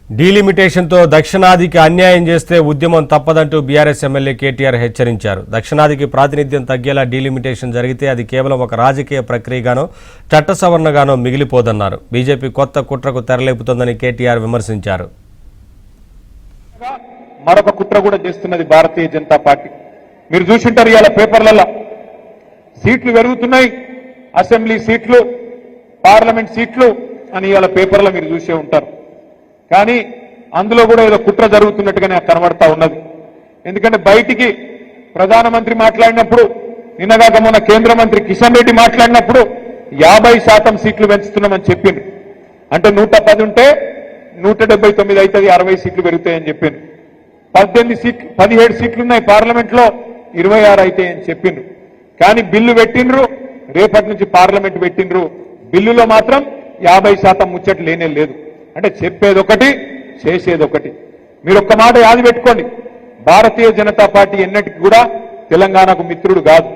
డీలిమిటేషన్తో దక్షిణాదికి అన్యాయం చేస్తే ఉద్యమం తప్పదంటూ బీఆర్ఎస్ ఎమ్మెల్యే కేటీఆర్ హెచ్చరించారు. దక్షిణాదికి ప్రాతినిధ్యం తగ్గేలా డీలిమిటేషన్ జరిగితే అది కేవలం ఒక రాజకీయ ప్రక్రియగానో చట్ట సవరణగానో మిగిలిపోదన్నారు. బీజేపీ కొత్త కుట్రకు తెరలేపుతోందని కేటీఆర్ విమర్శించారు. మరొక కుట్ర కూడా చేస్తున్నది భారతీయ జనతా పార్టీ. మీరు చూసింటారు ఇవాళ పేపర్లలో సీట్లు పెరుగుతున్నాయి, అసెంబ్లీ సీట్లు, పార్లమెంట్ సీట్లు అని ఇవాళ పేపర్లో మీరు చూసే ఉంటారు. కానీ అందులో కూడా ఏదో కుట్ర జరుగుతున్నట్టుగానే కనబడతా ఉన్నది. ఎందుకంటే బయటికి ప్రధానమంత్రి మాట్లాడినప్పుడు, నిన్నగాక మొన్న కేంద్ర మంత్రి కిషన్ రెడ్డి మాట్లాడినప్పుడు 50% సీట్లు పెంచుతున్నామని చెప్పింది. అంటే 110 ఉంటే 179 అవుతుంది, 60 సీట్లు పెరుగుతాయని చెప్పింది. 17 సీట్లున్నాయి పార్లమెంట్ లో, 26 అవుతాయని చెప్పిండ్రు. కానీ బిల్లు పెట్టిండ్రు, రేపటి నుంచి పార్లమెంట్ పెట్టిండ్రు. బిల్లులో మాత్రం 50% ముచ్చట లేనే లేదు. అంటే చెప్పేదొకటి, చేసేదొకటి. మీరు ఒక్క మాట యాది పెట్టుకోండి, భారతీయ జనతా పార్టీ ఎన్నటికి కూడా తెలంగాణకు మిత్రుడు కాదు.